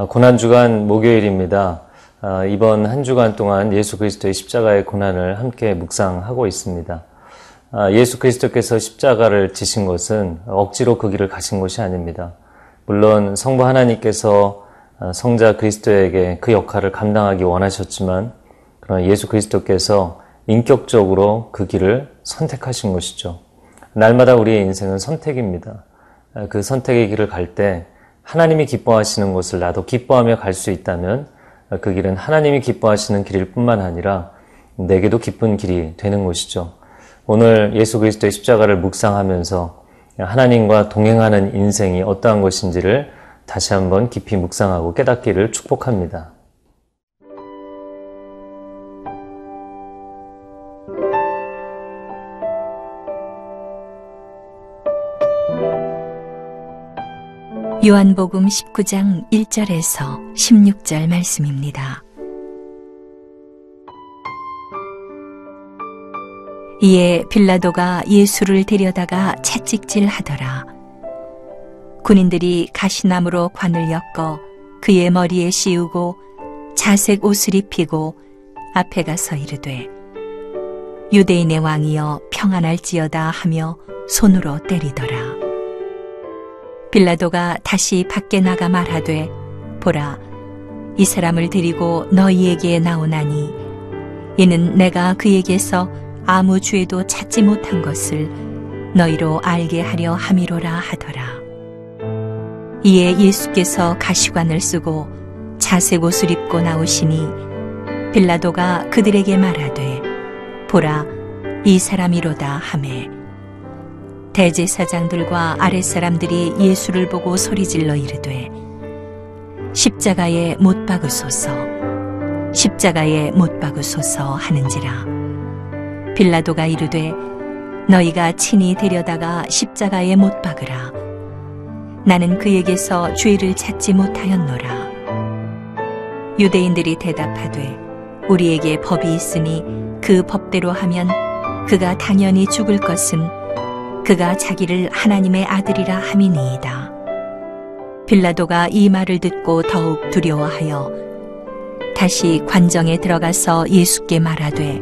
고난주간 목요일입니다. 이번 한 주간 동안 예수 그리스도의 십자가의 고난을 함께 묵상하고 있습니다. 예수 그리스도께서 십자가를 지신 것은 억지로 그 길을 가신 것이 아닙니다. 물론 성부 하나님께서 성자 그리스도에게 그 역할을 감당하기 원하셨지만 그러나 예수 그리스도께서 인격적으로 그 길을 선택하신 것이죠. 날마다 우리의 인생은 선택입니다. 그 선택의 길을 갈 때 하나님이 기뻐하시는 것을 나도 기뻐하며 갈 수 있다면 그 길은 하나님이 기뻐하시는 길일 뿐만 아니라 내게도 기쁜 길이 되는 것이죠. 오늘 예수 그리스도의 십자가를 묵상하면서 하나님과 동행하는 인생이 어떠한 것인지를 다시 한번 깊이 묵상하고 깨닫기를 축복합니다. 요한복음 19장 1절에서 16절 말씀입니다. 이에 빌라도가 예수를 데려다가 채찍질하더라. 군인들이 가시나무로 관을 엮어 그의 머리에 씌우고 자색 옷을 입히고 앞에 가서 이르되 유대인의 왕이여 평안할지어다 하며 손으로 때리더라. 빌라도가 다시 밖에 나가 말하되 보라 이 사람을 데리고 너희에게 나오나니 이는 내가 그에게서 아무 죄도 찾지 못한 것을 너희로 알게 하려 함이로라 하더라. 이에 예수께서 가시관을 쓰고 자색 옷을 입고 나오시니 빌라도가 그들에게 말하되 보라 이 사람이로다 하매 대제사장들과 아랫사람들이 예수를 보고 소리질러 이르되 십자가에 못 박으소서 십자가에 못 박으소서 하는지라. 빌라도가 이르되 너희가 친히 데려다가 십자가에 못 박으라. 나는 그에게서 죄를 찾지 못하였노라. 유대인들이 대답하되 우리에게 법이 있으니 그 법대로 하면 그가 당연히 죽을 것은 그가 자기를 하나님의 아들이라 함이니이다. 빌라도가 이 말을 듣고 더욱 두려워하여 다시 관정에 들어가서 예수께 말하되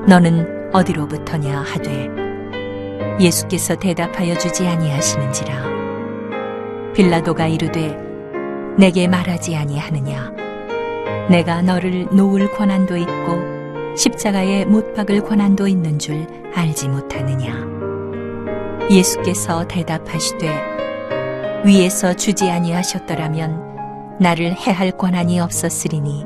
너는 어디로부터냐 하되 예수께서 대답하여 주지 아니하시는지라. 빌라도가 이르되 내게 말하지 아니하느냐. 내가 너를 놓을 권한도 있고 십자가에 못 박을 권한도 있는 줄 알지 못하느냐. 예수께서 대답하시되 위에서 주지 아니하셨더라면 나를 해할 권한이 없었으리니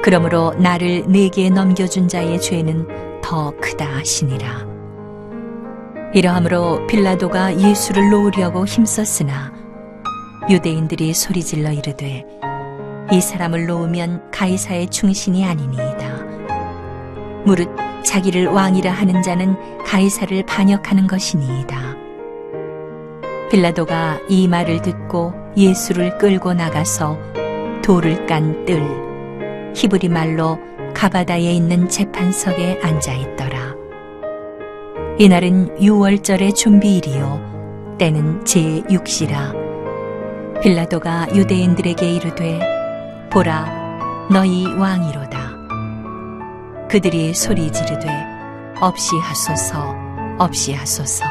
그러므로 나를 네게 넘겨준 자의 죄는 더 크다 하시니라. 이러함으로 빌라도가 예수를 놓으려고 힘썼으나 유대인들이 소리질러 이르되 이 사람을 놓으면 가이사의 충신이 아니니이다. 무릇 자기를 왕이라 하는 자는 가이사를 반역하는 것이니이다. 빌라도가 이 말을 듣고 예수를 끌고 나가서 돌을 깐 뜰, 히브리 말로 가바다에 있는 재판석에 앉아 있더라. 이날은 6월절의 준비일이요 때는 제6시라. 빌라도가 유대인들에게 이르되 보라 너희 왕이로다. 그들이 소리 지르되 없이 하소서 없이 하소서.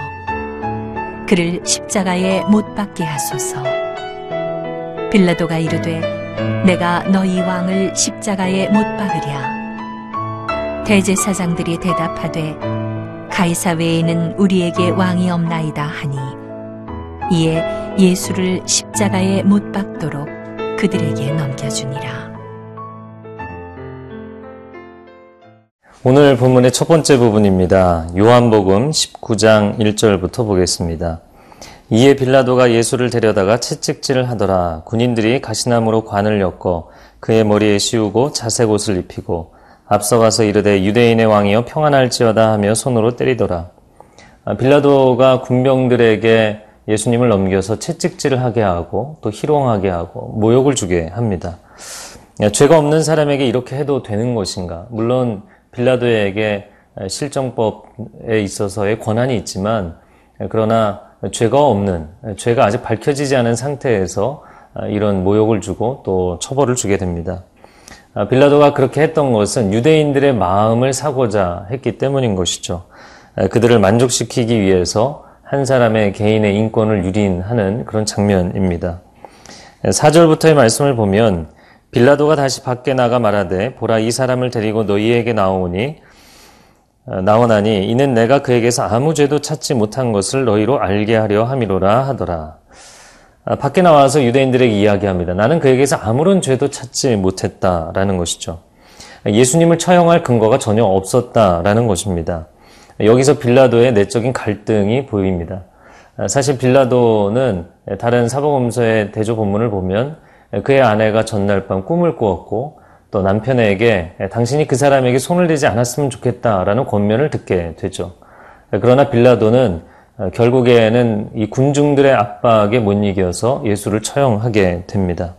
그를 십자가에 못 박게 하소서. 빌라도가 이르되 내가 너희 왕을 십자가에 못 박으랴. 대제사장들이 대답하되 가이사 외에는 우리에게 왕이 없나이다 하니 이에 예수를 십자가에 못 박도록 그들에게 넘겨주니라. 오늘 본문의 첫 번째 부분입니다. 요한복음 19장 1절부터 보겠습니다. 이에 빌라도가 예수를 데려다가 채찍질을 하더라. 군인들이 가시나무로 관을 엮어 그의 머리에 씌우고 자색 옷을 입히고 앞서가서 이르되 유대인의 왕이여 평안할지어다 하며 손으로 때리더라. 빌라도가 군병들에게 예수님을 넘겨서 채찍질을 하게 하고 또 희롱하게 하고 모욕을 주게 합니다. 죄가 없는 사람에게 이렇게 해도 되는 것인가? 물론 빌라도에게 실정법에 있어서의 권한이 있지만 그러나 죄가 없는, 죄가 아직 밝혀지지 않은 상태에서 이런 모욕을 주고 또 처벌을 주게 됩니다. 빌라도가 그렇게 했던 것은 유대인들의 마음을 사고자 했기 때문인 것이죠. 그들을 만족시키기 위해서 한 사람의 개인의 인권을 유린하는 그런 장면입니다. 4절부터의 말씀을 보면 빌라도가 다시 밖에 나가 말하되 보라 이 사람을 데리고 너희에게 나오나니 이는 내가 그에게서 아무 죄도 찾지 못한 것을 너희로 알게 하려 함이로라 하더라. 밖에 나와서 유대인들에게 이야기합니다. 나는 그에게서 아무런 죄도 찾지 못했다라는 것이죠. 예수님을 처형할 근거가 전혀 없었다라는 것입니다. 여기서 빌라도의 내적인 갈등이 보입니다. 사실 빌라도는 다른 사복음서의 대조 본문을 보면 그의 아내가 전날 밤 꿈을 꾸었고 또 남편에게 당신이 그 사람에게 손을 대지 않았으면 좋겠다라는 권면을 듣게 되죠. 그러나 빌라도는 결국에는 이 군중들의 압박에 못 이겨서 예수를 처형하게 됩니다.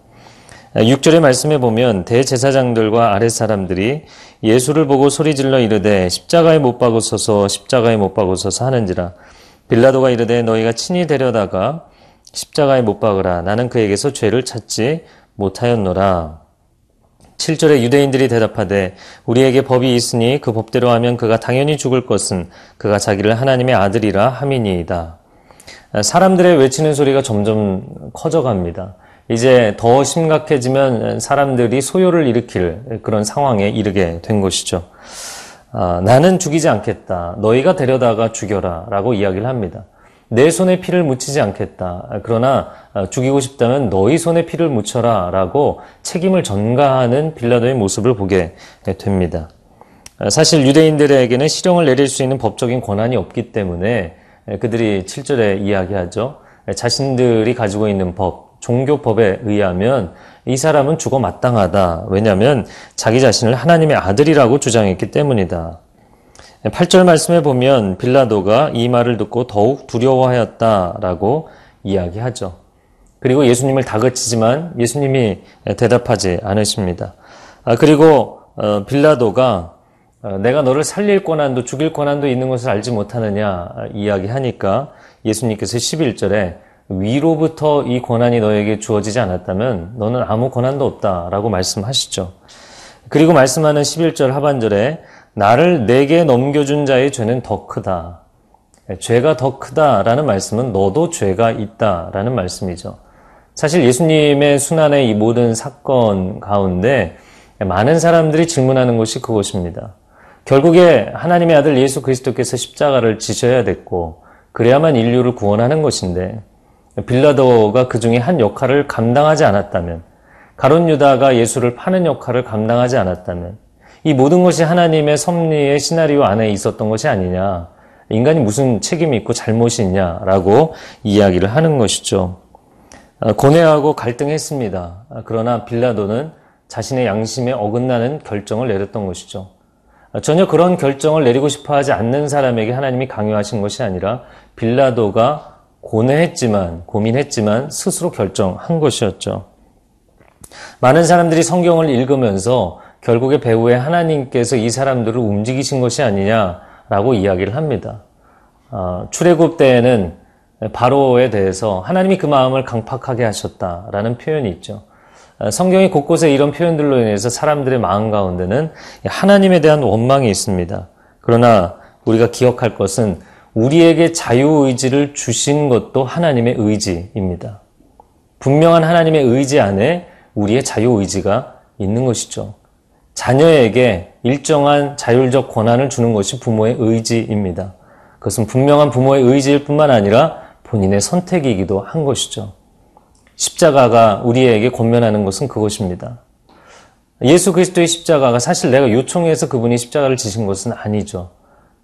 6절의 말씀에 보면 대제사장들과 아랫 사람들이 예수를 보고 소리질러 이르되 십자가에 못 박으소서 십자가에 못 박으소서 하는지라. 빌라도가 이르되 너희가 친히 데려다가 십자가에 못 박으라. 나는 그에게서 죄를 찾지 못하였노라. 7절에 유대인들이 대답하되 우리에게 법이 있으니 그 법대로 하면 그가 당연히 죽을 것은 그가 자기를 하나님의 아들이라 함이니이다. 사람들의 외치는 소리가 점점 커져갑니다. 이제 더 심각해지면 사람들이 소요를 일으킬 그런 상황에 이르게 된 것이죠. 나는 죽이지 않겠다. 너희가 데려다가 죽여라 라고 이야기를 합니다. 내 손에 피를 묻히지 않겠다. 그러나 죽이고 싶다면 너희 손에 피를 묻혀라 라고 책임을 전가하는 빌라도의 모습을 보게 됩니다. 사실 유대인들에게는 실형을 내릴 수 있는 법적인 권한이 없기 때문에 그들이 7절에 이야기하죠. 자신들이 가지고 있는 법, 종교법에 의하면 이 사람은 죽어 마땅하다. 왜냐하면 자기 자신을 하나님의 아들이라고 주장했기 때문이다. 8절 말씀에 보면 빌라도가 이 말을 듣고 더욱 두려워하였다라고 이야기하죠. 그리고 예수님을 다그치지만 예수님이 대답하지 않으십니다. 그리고 빌라도가 내가 너를 살릴 권한도 죽일 권한도 있는 것을 알지 못하느냐 이야기하니까 예수님께서 11절에 위로부터 이 권한이 너에게 주어지지 않았다면 너는 아무 권한도 없다라고 말씀하시죠. 그리고 말씀하는 11절 하반절에 나를 내게 넘겨준 자의 죄는 더 크다. 죄가 더 크다라는 말씀은 너도 죄가 있다라는 말씀이죠. 사실 예수님의 순환의 이 모든 사건 가운데 많은 사람들이 질문하는 것이 그것입니다. 결국에 하나님의 아들 예수 그리스도께서 십자가를 지셔야 됐고 그래야만 인류를 구원하는 것인데 빌라도가 그 중에 한 역할을 감당하지 않았다면, 가룟 유다가 예수를 파는 역할을 감당하지 않았다면 이 모든 것이 하나님의 섭리의 시나리오 안에 있었던 것이 아니냐, 인간이 무슨 책임이 있고 잘못이 있냐라고 이야기를 하는 것이죠. 고뇌하고 갈등했습니다. 그러나 빌라도는 자신의 양심에 어긋나는 결정을 내렸던 것이죠. 전혀 그런 결정을 내리고 싶어 하지 않는 사람에게 하나님이 강요하신 것이 아니라 빌라도가 고민했지만 스스로 결정한 것이었죠. 많은 사람들이 성경을 읽으면서 결국에 배후에 하나님께서 이 사람들을 움직이신 것이 아니냐라고 이야기를 합니다. 출애굽 때에는 바로에 대해서 하나님이 그 마음을 강팍하게 하셨다라는 표현이 있죠. 성경의 곳곳에 이런 표현들로 인해서 사람들의 마음 가운데는 하나님에 대한 원망이 있습니다. 그러나 우리가 기억할 것은 우리에게 자유의지를 주신 것도 하나님의 의지입니다. 분명한 하나님의 의지 안에 우리의 자유의지가 있는 것이죠. 자녀에게 일정한 자율적 권한을 주는 것이 부모의 의지입니다. 그것은 분명한 부모의 의지일 뿐만 아니라 본인의 선택이기도 한 것이죠. 십자가가 우리에게 권면하는 것은 그것입니다. 예수 그리스도의 십자가가 사실 내가 요청해서 그분이 십자가를 지신 것은 아니죠.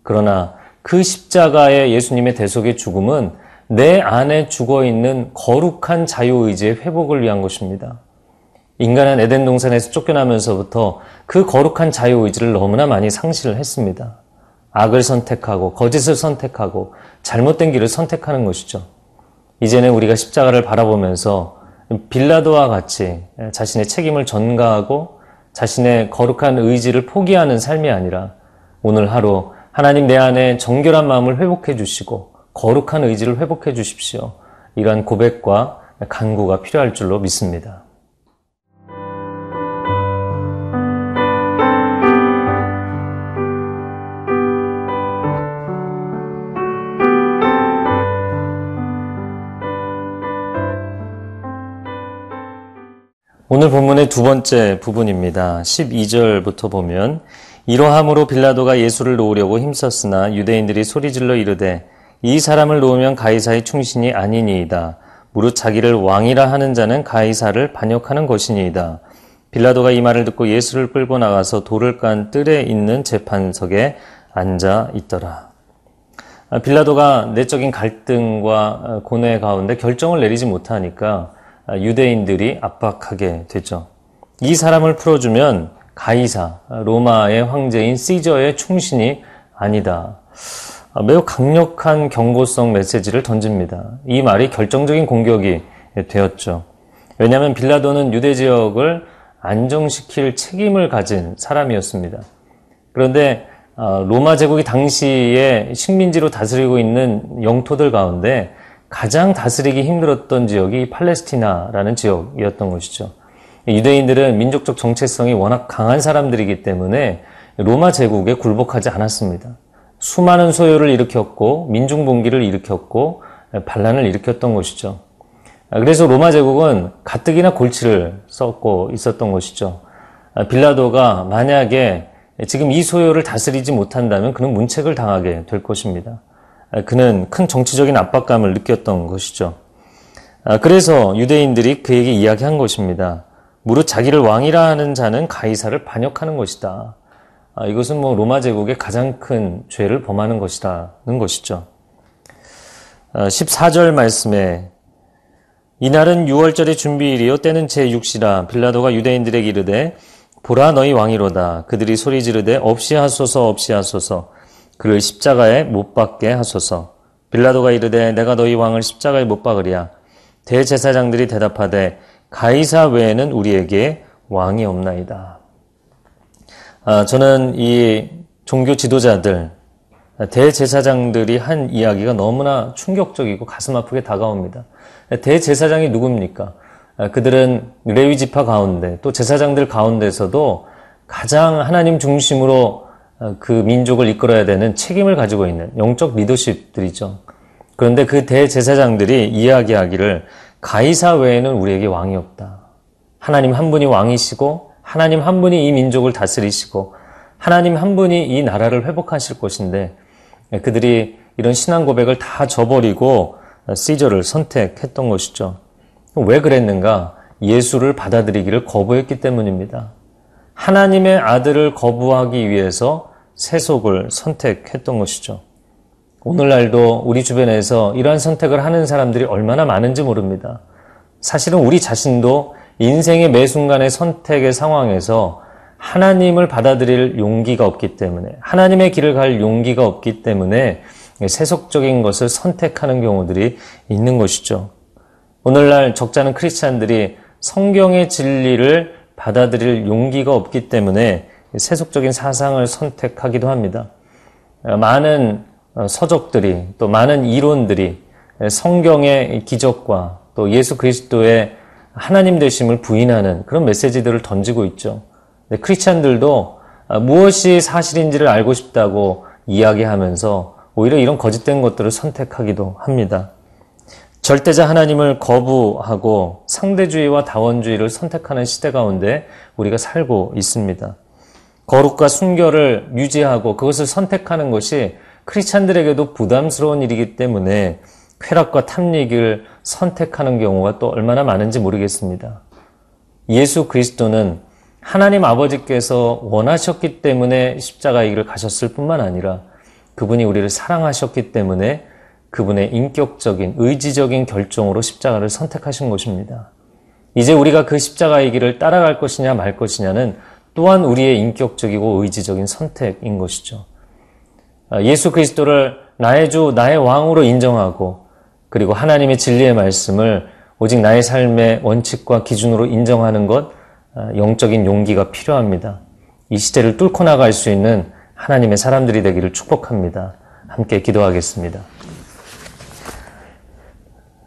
그러나 그 십자가의 예수님의 대속의 죽음은 내 안에 죽어있는 거룩한 자유의지의 회복을 위한 것입니다. 인간은 에덴 동산에서 쫓겨나면서부터 그 거룩한 자유의지를 너무나 많이 상실을 했습니다. 악을 선택하고 거짓을 선택하고 잘못된 길을 선택하는 것이죠. 이제는 우리가 십자가를 바라보면서 빌라도와 같이 자신의 책임을 전가하고 자신의 거룩한 의지를 포기하는 삶이 아니라 오늘 하루 하나님 내 안에 정결한 마음을 회복해 주시고 거룩한 의지를 회복해 주십시오. 이러한 고백과 간구가 필요할 줄로 믿습니다. 오늘 본문의 두 번째 부분입니다. 12절부터 보면 이러함으로 빌라도가 예수를 놓으려고 힘썼으나 유대인들이 소리질러 이르되 이 사람을 놓으면 가이사의 충신이 아니니이다. 무릇 자기를 왕이라 하는 자는 가이사를 반역하는 것이니이다. 빌라도가 이 말을 듣고 예수를 끌고 나가서 돌을 깐 뜰에 있는 재판석에 앉아 있더라. 빌라도가 내적인 갈등과 고뇌 가운데 결정을 내리지 못하니까 유대인들이 압박하게 되죠. 이 사람을 풀어주면 가이사, 로마의 황제인 시저의 충신이 아니다. 매우 강력한 경고성 메시지를 던집니다. 이 말이 결정적인 공격이 되었죠. 왜냐하면 빌라도는 유대 지역을 안정시킬 책임을 가진 사람이었습니다. 그런데 로마 제국이 당시에 식민지로 다스리고 있는 영토들 가운데 가장 다스리기 힘들었던 지역이 팔레스티나라는 지역이었던 것이죠. 유대인들은 민족적 정체성이 워낙 강한 사람들이기 때문에 로마 제국에 굴복하지 않았습니다. 수많은 소요를 일으켰고 민중분기를 일으켰고 반란을 일으켰던 것이죠. 그래서 로마 제국은 가뜩이나 골치를 썩고 있었던 것이죠. 빌라도가 만약에 지금 이 소요를 다스리지 못한다면 그는 문책을 당하게 될 것입니다. 그는 큰 정치적인 압박감을 느꼈던 것이죠. 그래서 유대인들이 그에게 이야기한 것입니다. 무릇 자기를 왕이라 하는 자는 가이사를 반역하는 것이다. 이것은 로마 제국의 가장 큰 죄를 범하는 것이라는 것이죠. 14절 말씀에 이날은 6월절의 준비일이요 때는 제6시라 빌라도가 유대인들에게 이르되 보라 너희 왕이로다. 그들이 소리 지르되 없이 하소서 없이 하소서. 그를 십자가에 못 박게 하소서. 빌라도가 이르되 내가 너희 왕을 십자가에 못 박으랴. 대제사장들이 대답하되 가이사 외에는 우리에게 왕이 없나이다. 저는 이 종교 지도자들, 대제사장들이 한 이야기가 너무나 충격적이고 가슴 아프게 다가옵니다. 대제사장이 누굽니까? 그들은 레위 지파 가운데 또 제사장들 가운데서도 가장 하나님 중심으로 그 민족을 이끌어야 되는 책임을 가지고 있는 영적 리더십들이죠. 그런데 그 대제사장들이 이야기하기를 가이사 외에는 우리에게 왕이 없다. 하나님 한 분이 왕이시고 하나님 한 분이 이 민족을 다스리시고 하나님 한 분이 이 나라를 회복하실 것인데 그들이 이런 신앙 고백을 다 저버리고 시저를 선택했던 것이죠. 왜 그랬는가? 예수를 받아들이기를 거부했기 때문입니다. 하나님의 아들을 거부하기 위해서 세속을 선택했던 것이죠. 오늘날도 우리 주변에서 이러한 선택을 하는 사람들이 얼마나 많은지 모릅니다. 사실은 우리 자신도 인생의 매 순간의 선택의 상황에서 하나님을 받아들일 용기가 없기 때문에 하나님의 길을 갈 용기가 없기 때문에 세속적인 것을 선택하는 경우들이 있는 것이죠. 오늘날 적잖은 크리스찬들이 성경의 진리를 받아들일 용기가 없기 때문에 세속적인 사상을 선택하기도 합니다. 많은 서적들이 또 많은 이론들이 성경의 기적과 또 예수 그리스도의 하나님 되심을 부인하는 그런 메시지들을 던지고 있죠. 크리스찬들도 무엇이 사실인지를 알고 싶다고 이야기하면서 오히려 이런 거짓된 것들을 선택하기도 합니다. 절대자 하나님을 거부하고 상대주의와 다원주의를 선택하는 시대 가운데 우리가 살고 있습니다. 거룩과 순결을 유지하고 그것을 선택하는 것이 크리스찬들에게도 부담스러운 일이기 때문에 쾌락과 탐닉을 선택하는 경우가 또 얼마나 많은지 모르겠습니다. 예수 그리스도는 하나님 아버지께서 원하셨기 때문에 십자가의 길을 가셨을 뿐만 아니라 그분이 우리를 사랑하셨기 때문에 그분의 인격적인 의지적인 결정으로 십자가를 선택하신 것입니다. 이제 우리가 그 십자가의 길을 따라갈 것이냐 말 것이냐는 또한 우리의 인격적이고 의지적인 선택인 것이죠. 예수 그리스도를 나의 주, 나의 왕으로 인정하고 그리고 하나님의 진리의 말씀을 오직 나의 삶의 원칙과 기준으로 인정하는 것, 영적인 용기가 필요합니다. 이 시대를 뚫고 나갈 수 있는 하나님의 사람들이 되기를 축복합니다. 함께 기도하겠습니다.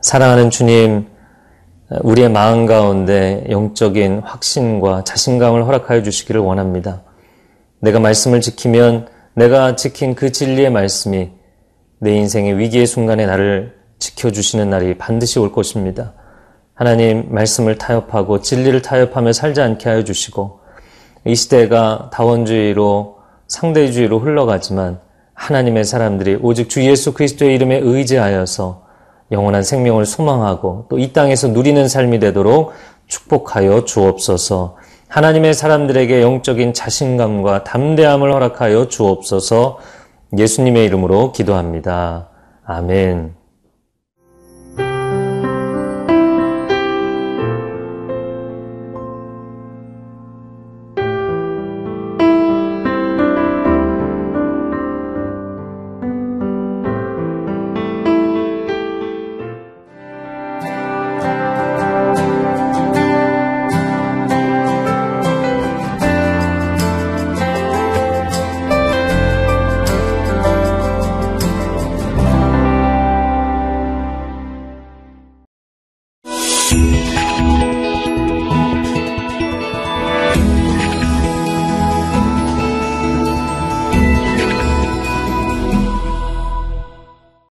사랑하는 주님, 우리의 마음 가운데 영적인 확신과 자신감을 허락하여 주시기를 원합니다. 내가 말씀을 지키면 내가 지킨 그 진리의 말씀이 내 인생의 위기의 순간에 나를 지켜주시는 날이 반드시 올 것입니다. 하나님, 말씀을 타협하고 진리를 타협하며 살지 않게 하여 주시고 이 시대가 다원주의로 상대주의로 흘러가지만 하나님의 사람들이 오직 주 예수 그리스도의 이름에 의지하여서 영원한 생명을 소망하고 또 이 땅에서 누리는 삶이 되도록 축복하여 주옵소서. 하나님의 사람들에게 영적인 자신감과 담대함을 허락하여 주옵소서. 예수님의 이름으로 기도합니다. 아멘.